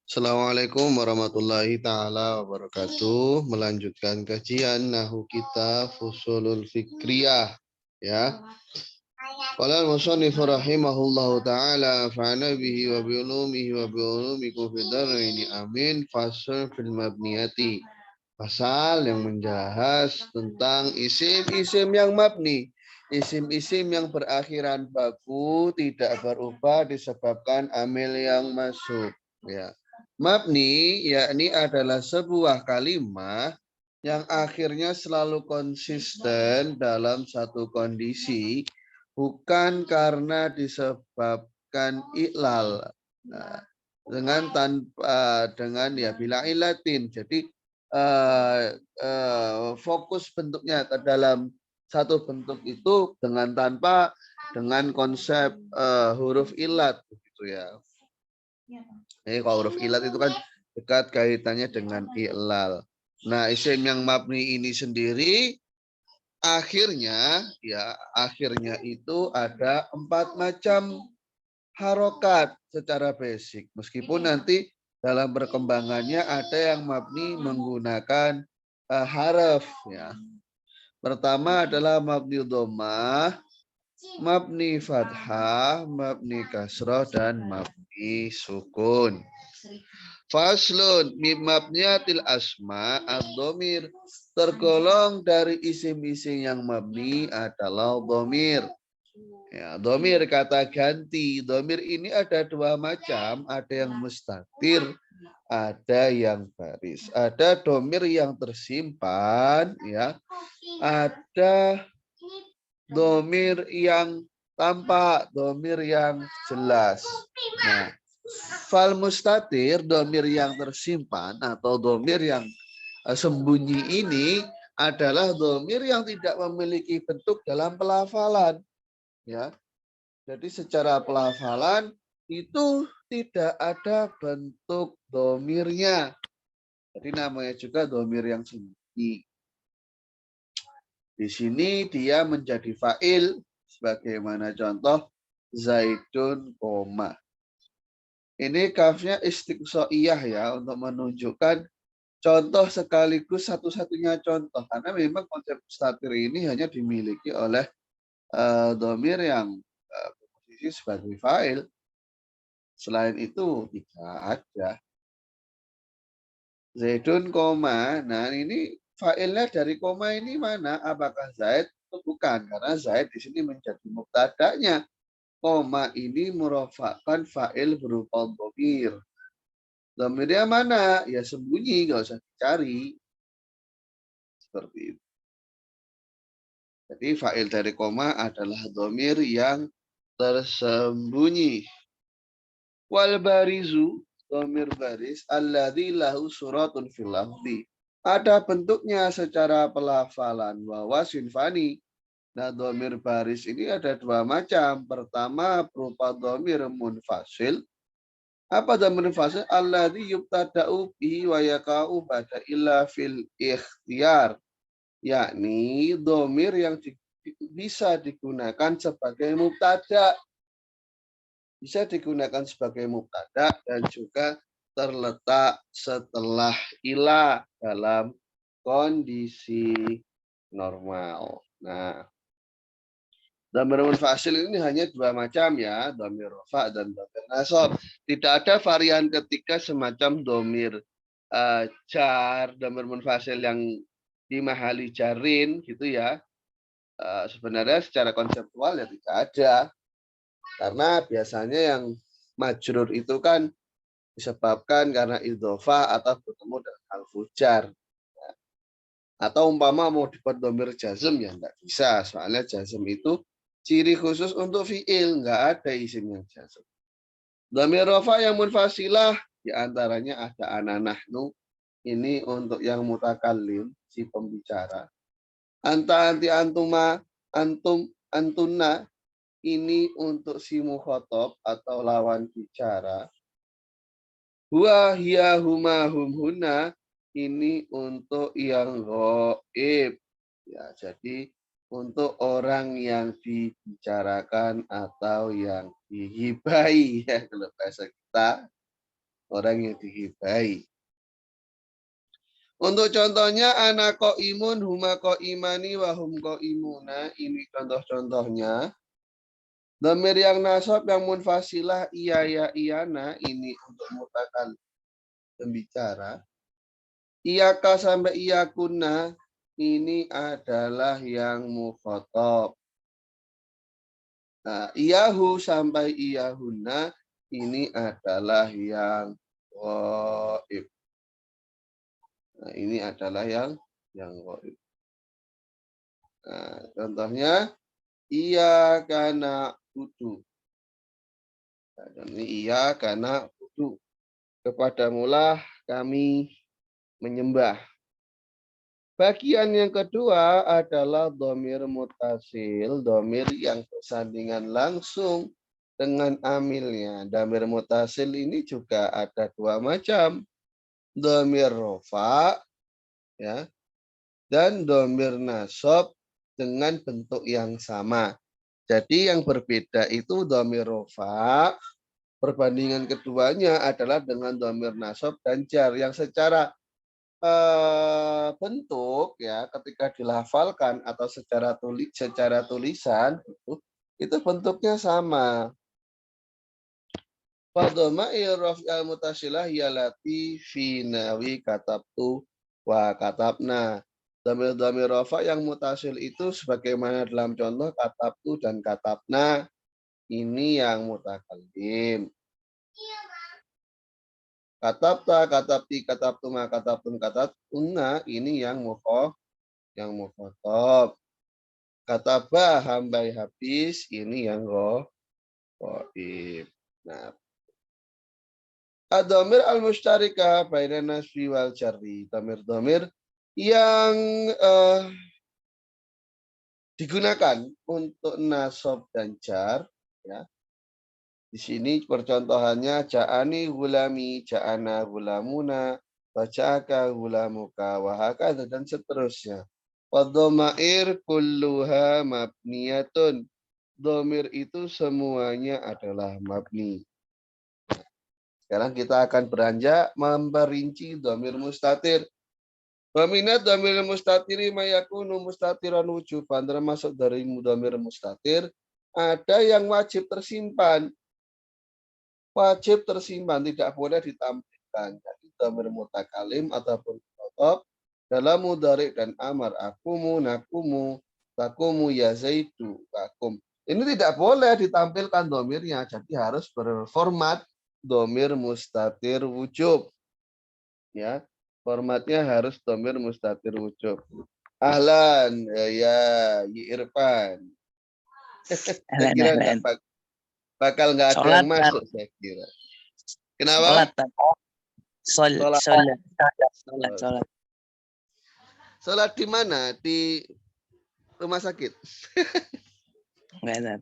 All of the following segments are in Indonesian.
Assalamualaikum warahmatullahi taala wabarakatuh. Melanjutkan kajian Nahwu kita Fusulul Fikriyah, ya. Qala al-musannif rahimahullahu taala fa'ana bihi wa bi ulumihi wa bi ulumikum fid dharaini amin. Fasal fil mabniyati. Pasal yang menjahas tentang isim-isim yang mabni. Isim-isim yang berakhiran baku tidak berubah disebabkan amil yang masuk, ya. Mabni yakni adalah sebuah kalimat yang akhirnya selalu konsisten dalam satu kondisi, bukan karena disebabkan iklal. Nah, dengan ya bila ilatin. Jadi fokus bentuknya ke dalam satu bentuk itu dengan konsep huruf ilat, begitu ya. Kalau huruf ilat itu kan dekat kaitannya dengan i'lal. Nah, isim yang mabni ini sendiri akhirnya itu ada 4 macam harokat secara basic. Meskipun nanti dalam perkembangannya ada yang mabni menggunakan haraf, ya. Pertama adalah mabni dhammah, mabni fathah, mabni kasroh, dan mabni sukun. Faslun mim mabniyatil asma ad-dhamir, tergolong dari isim-isim yang mabni adalah dhamir. Ya, dhamir kata ganti. Dhamir ini ada 2 macam, ada yang mustatir, ada yang baris. Ada dhamir yang tersimpan, ya. Ada dhamir yang tampak, dhamir yang jelas. Nah, fal mustatir, dhamir yang tersimpan atau dhamir yang sembunyi ini adalah dhamir yang tidak memiliki bentuk dalam pelafalan, ya. Jadi secara pelafalan itu tidak ada bentuk dhamirnya. Jadi namanya juga dhamir yang sembunyi. Di sini dia menjadi fa'il, sebagaimana contoh Zaidun koma. Ini kafnya istiqsoiyah, ya, untuk menunjukkan contoh sekaligus satu-satunya contoh. Karena memang konsep mustatir ini hanya dimiliki oleh dhamir yang berposisi sebagai fa'il. Selain itu tidak ada. Zaidun koma. Nah, ini fa'ilnya dari koma ini mana? Apakah Zaid atau bukan? Karena Zaid di sini menjadi mubtada'nya. Koma ini merofakkan fa'il berupa dhamir. Dhamirnya mana? Ya sembunyi, nggak usah dicari. Seperti itu. Jadi fa'il dari koma adalah dhamir yang tersembunyi. Wal barizu, dhamir baris, alladzi lahu suratun fil lafzi. Ada bentuknya secara pelafalan, bahwa sinfani. Nah, dhamir baris ini ada 2 macam. Pertama berupa dhamir munfasil. Apa dhamir munfasil? Alladzi yubtada'u bihi wa yaka'u ba'da illa fil ikhtiyar. Yakni dhamir yang bisa digunakan sebagai mubtada. Bisa digunakan sebagai mubtada dan juga terletak setelah ila dalam kondisi normal. Nah, dhamir munfasil ini hanya 2 macam, ya, dhamir rafa dan dhamir nasab. Tidak ada varian ketiga semacam dhamir jar, dhamir munfasil yang dimahali jarin, gitu ya. Sebenarnya secara konseptual ya tidak ada. Karena biasanya yang majrur itu kan disebabkan karena idhofah atau bertemu dengan harfu jar. Atau umpama mau dibuat dhamir jazm, ya enggak bisa. Soalnya jazm itu ciri khusus untuk fi'il, enggak ada isim yang jazm. Dhamir rafa yang munfasilah diantaranya ada ana nahnu, ini untuk yang mutakallim, si pembicara. Anta anti antuma, antum antuna, ini untuk si mukhatab atau lawan bicara. Huwa hiya huma hum huna, ini untuk yang ghaib. Ya, jadi untuk orang yang dibicarakan atau yang dihibai ya kalau bahasa kita, orang yang dihibai. Untuk contohnya anak imun, huma imani, wahum imuna. Ini contoh-contohnya. Dhamir yang nasab yang munfasilah iya ya iyana. Ini untuk mutakan pembicara. Iyaka sampai iyakuna. Ini adalah yang mukhotob. Nah, iyahu sampai iyahuna. Ini adalah yang ghaib. Nah, ini adalah yang ghaib. Nah, contohnya iya karena butuh. Nah, ini iya karena butuh. Kepadamulah kami menyembah. Bagian yang kedua adalah domir mutasil, domir yang bersandingan langsung dengan amilnya. Domir mutasil ini juga ada dua macam. Domir rofa, ya, dan domir nasab dengan bentuk yang sama. Jadi yang berbeda itu domir rofa, perbandingan keduanya adalah dengan domir nasab dan jar yang secara bentuk ya ketika dilafalkan atau secara tulisan itu bentuknya sama. Fadhama'i raf'al mutasilah yalati fi nawi katabtu wa katabna. Dhamir-dhamir rafa yang mutasil itu sebagaimana dalam contoh katabtu dan katabna, ini yang mutakallim. Katabta, katabti, katabtuma, katabtum, katabtunna, ini yang mukhotob. Katabah hambai habis, ini yang ghaib. Nah, ad-dhamir al-mushtarika baina nasbi wal jarri. Dhamir-dhamir yang digunakan untuk nasab dan jar, ya. Di sini percontohannya ja'ani gulami, ja'ana gulamuna, baca'aka gulamuka, wahakadha, dan seterusnya. Wadhamair kulluha mabniyatun. Dhamir itu semuanya adalah mabni. Sekarang kita akan beranjak memperinci dhamir mustatir. Waminat dhamir mustatiri mayakunu mustatiran wujuban, termasuk dari dhamir mustatir ada yang wajib tersimpan. Wajib tersimpan, tidak boleh ditampilkan. Jadi dhamir mutakalim ataupun mukhotob dalam mudhari dan amar, akumu, nakumu, takumu, ya zaidu, takum. Ini tidak boleh ditampilkan dhamirnya, jadi harus berformat dhamir mustatir wujub. Ya, formatnya harus dhamir mustatir wujub. Ahlan, ya Irfan. Saya kira bakal nggak ada yang masuk, saya kira. Kenapa? Sholat. Sholat di mana? Di rumah sakit? Enggak ada.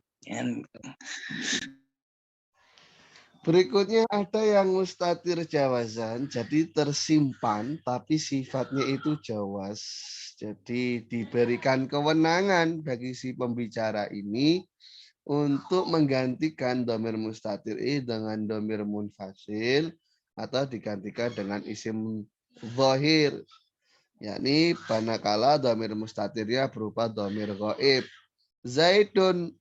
Berikutnya ada yang mustatir jawazan, jadi tersimpan tapi sifatnya itu jawaz. Jadi diberikan kewenangan bagi si pembicara ini untuk menggantikan dhamir mustatir ini dengan dhamir munfasil atau digantikan dengan isim zahir. Yakni manakala dhamir mustatirnya berupa dhamir ghaib. Zaidun,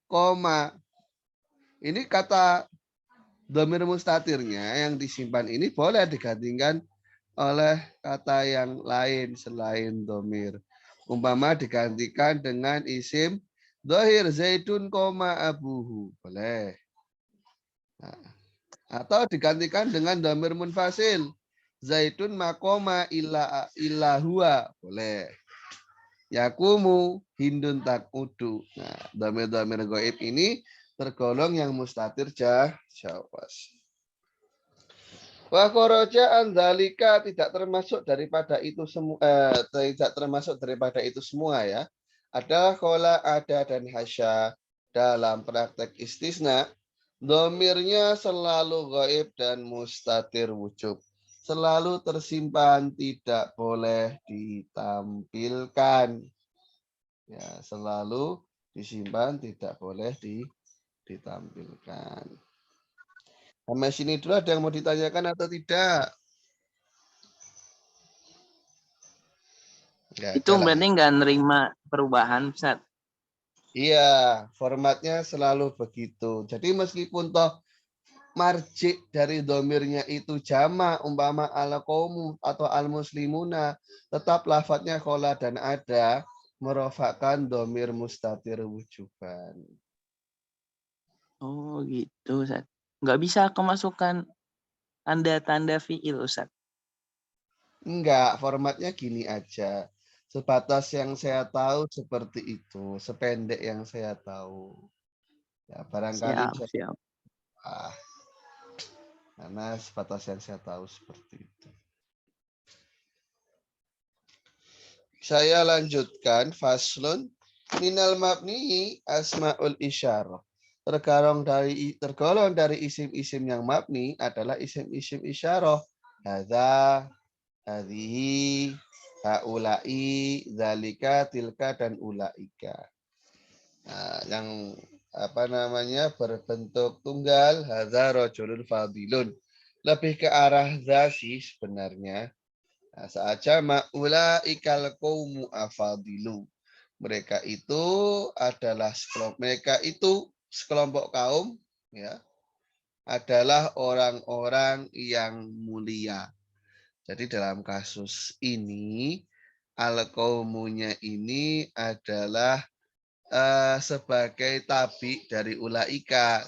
koma. Ini kata dhamir mustatirnya yang disimpan ini boleh digantikan oleh kata yang lain selain dhamir. Umpama digantikan dengan isim dhahir, Zaidun, koma abuhu. Boleh. Nah, atau digantikan dengan dhamir munfasil. Zaidun makoma illa huwa. Boleh. Yakumu hindun takudu. Nah, dhamir-dhamir ghaib ini tergolong yang mustatir jawaz. Wa kharaja an dzalika, tidak termasuk daripada itu semua, tidak termasuk daripada itu semua ya. Ada khola, ada, dan hasya. Dalam praktek istisna, domirnya selalu ghaib dan mustatir wujub. Selalu tersimpan, tidak boleh ditampilkan. Ya, selalu disimpan, tidak boleh ditampilkan. ditampilkan. Sampai sini dulu ada yang mau ditanyakan atau tidak? Nggak Itu ada lah. berarti nggak nerima perubahan, Ustaz. Iya, formatnya selalu begitu. Jadi meskipun toh marjik dari domirnya itu jama, umpama al-qaumu atau al-muslimuna, tetap lafadznya kola dan ada, merofakkan domir mustatir wujuban. Oh gitu, Ustaz. Nggak bisa kemasukan tanda-tanda fiil, Ustaz. Enggak, formatnya gini aja. Sebatas yang saya tahu seperti itu, sependek yang saya tahu. Ya, barangkali Siap, siap. salah, karena sebatas yang saya tahu seperti itu. Saya lanjutkan faslun minal mabni asmaul isyarah. Tergolong dari isim-isim yang mabni adalah isim-isim isyarah. Hadza, hadhihi, haulai, zalika, tilka, dan ulaika. Nah, yang berbentuk tunggal, hadza rajulun fadilun. Lebih ke arah za sih sebenarnya. Nah, saja ulaikal qaumu afadilu. Mereka itu sekelompok kaum, ya, adalah orang-orang yang mulia. Jadi dalam kasus ini al-qaumunya ini adalah sebagai tabi dari ulaika.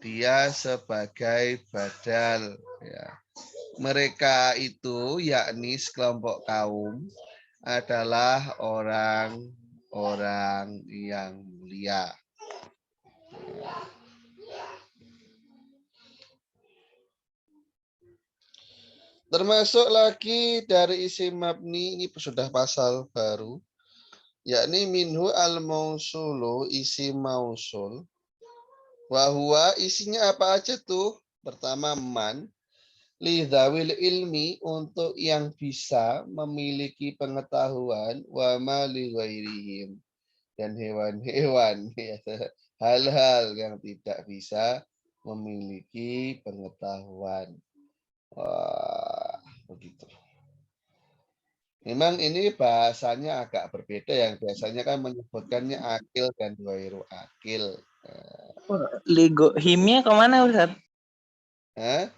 Dia sebagai badal, ya. Mereka itu yakni sekelompok kaum adalah orang-orang yang mulia. Termasuk lagi dari isim mabni, ini sudah pasal baru, yakni minhu al-mausulu, isim mausul. Wahwa isinya apa aja tuh? Pertama man, lidzawil ilmi, untuk yang bisa memiliki pengetahuan, wa ma lighairihim, dan hewan-hewan, ya, hal-hal yang tidak bisa memiliki pengetahuan. Wah, begitu. Memang ini bahasanya agak berbeda, yang biasanya kan menyebutkannya akil dan ghairu akil. Lego himnya kemana, Ustaz? Hah?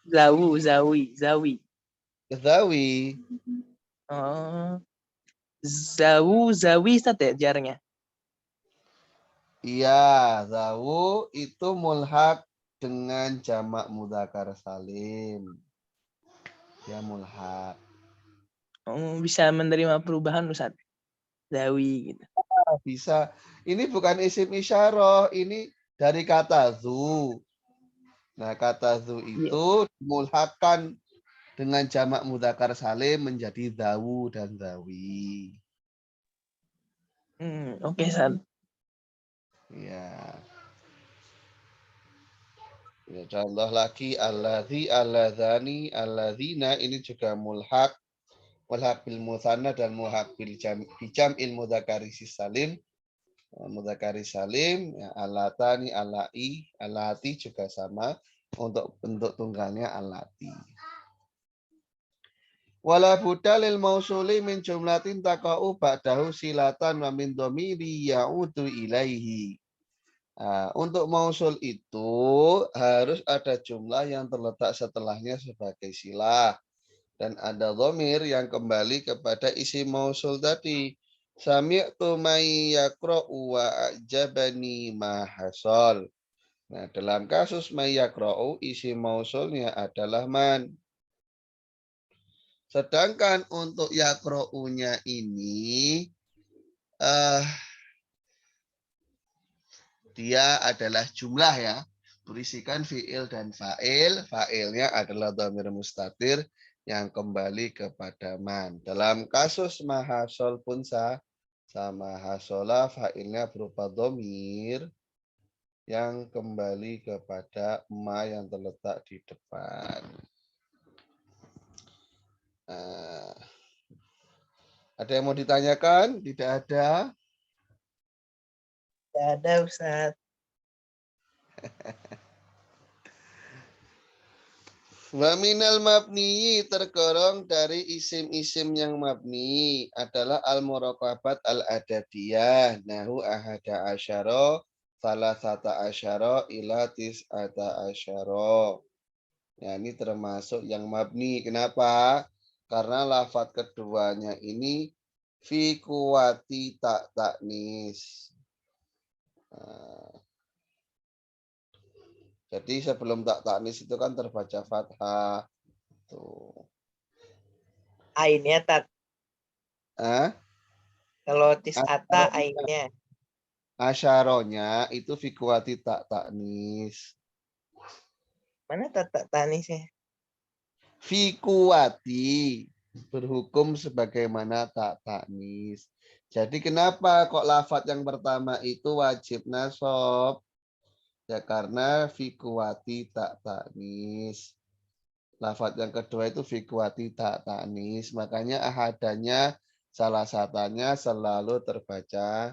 Zawi. Kezawi. Oh, zawi, Ustaz ya jarnya. Iya, zawu itu mulhak dengan jamak mudzakkar salim. Ya mulhak. Oh, bisa menerima perubahan, Ustaz. Zawi gitu. Bisa. Ini bukan isim isyarah, ini dari kata zu. Nah, kata zu Iya. itu dimulhakkan dengan jamak mudzakkar salim menjadi zawu dan zawi. Oke, Ustaz. Ya. Ya, contoh lagi alladzi, alladzani, alladzina, ini juga mulhak bil musanna dan mulhak bil jam'il mudzakari salim. Mudzakari salim, ya, alatani, alai, alati juga sama, untuk bentuk tunggalnya alati. Wala buddha lil mausuli min jumlatin taqa'u ba'dahu silatan wa min dhamiri ya'udu ilaihi. Nah, untuk mausul itu harus ada jumlah yang terletak setelahnya sebagai silah, dan ada dhamir yang kembali kepada isi mausul tadi. Sami'tu may yaqra'u wa ajabani ma hasal. Nah, dalam kasus may yaqra'u, isi mausulnya adalah man. Sedangkan untuk yaqra'unya ini dia adalah jumlah, ya. Berisikan fiil dan fa'il. Fa'ilnya adalah dhamir mustatir yang kembali kepada man. Dalam kasus mahasol pun sama, hasola fa'ilnya berupa dhamir yang kembali kepada ma yang terletak di depan. Nah, ada yang mau ditanyakan? Tidak ada? Tidak ada, Ustaz. Wa minal mabni tergolong dari isim-isim yang mabni adalah al-muraqabat al-adadiyah. Nahu ahada asyara, salasata asyara, ila tis'ata asyara. Ya, ini termasuk yang mabni. Kenapa? Karena lafadz keduanya ini fi kuwati tak taknis. Nah, jadi sebelum tak taknis itu kan terbaca fathah. Tuh. Ainnya tat. Ah, Kalau tis'ata asyaronya, ainnya. asyaronya itu fi kuwati tak taknis. Mana tat tanisnya? Fi kuwati berhukum sebagaimana tak taknis. Jadi kenapa kok lafadz yang pertama itu wajib nasab? Ya karena fi kuwati tak taknis. Lafadz yang kedua itu fi kuwati tak taknis. Makanya ahadanya salah satunya selalu terbaca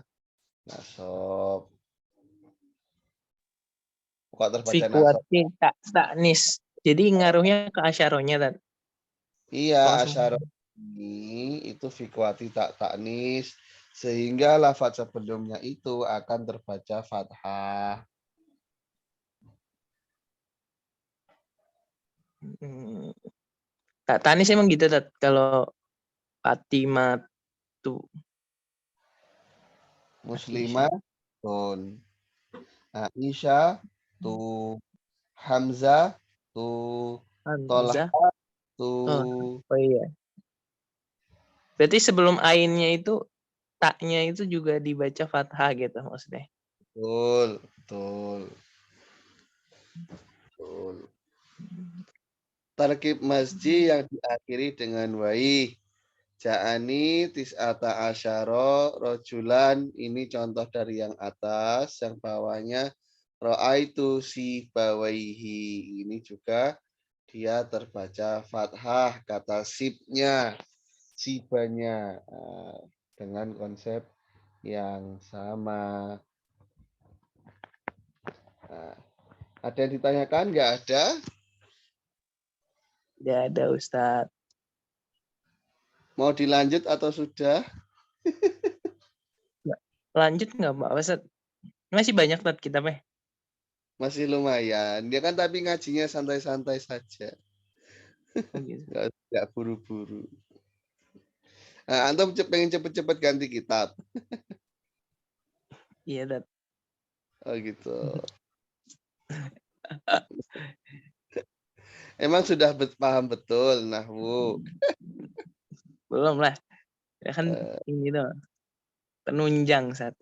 nasab. Kok terbaca nasab? Fikuati tak taknis. Jadi ngaruhnya ke asyaronya tat. Iya, Langsung. asyara ini itu fi kuwati tak taknis sehingga lafadz sebelumnya itu akan terbaca fathah. Tak tanis emang gitu tat. Kalau Fatimatu. Muslimah tun. Aisyah tu. Hamzah tu. Tolha Hamzah. tu. Oh iya. Berarti sebelum ainnya itu taknya itu juga dibaca fathah gitu maksudnya. Betul, betul. Betul. Tarkib masjid yang diakhiri dengan waih. Ja'ani tis'ata asyara rojulan. Ini contoh dari yang atas. Yang bawahnya ro'aitu si bawaihi. Ini juga dia terbaca fathah. Kata sibnya, sibanya. Dengan konsep yang sama. Nah, ada yang ditanyakan? Nggak ada? Tidak ada Ustadz. Mau dilanjut atau sudah? Lanjut nggak Pak Ustadz? Masih banyak Tat kitabnya. Masih lumayan. Dia kan tapi ngajinya santai-santai saja. Oh, gitu. Nggak buru-buru. Nah, antum pengen cepet-cepet ganti kitab. Iya Tat. Oh gitu. Emang sudah paham betul nahwu. Belum lah. Ya kan ini tuh penunjang Ustadz.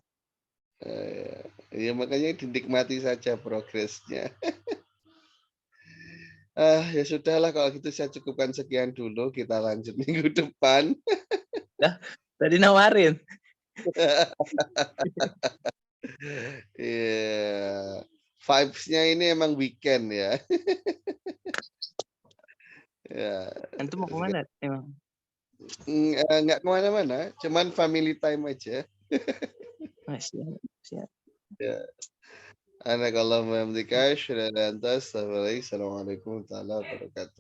Ya makanya dinikmati saja progresnya. Ya sudahlah kalau gitu saya cukupkan sekian dulu. Kita lanjut minggu depan. Tadi nawarin. Iya. Vibes-nya ini emang weekend ya. Ya. Antum mau kemana emang? Nggak kemana-mana, cuman family time aja. Siap, siap. Ya. Assalamualaikum warahmatullahi wabarakatuh.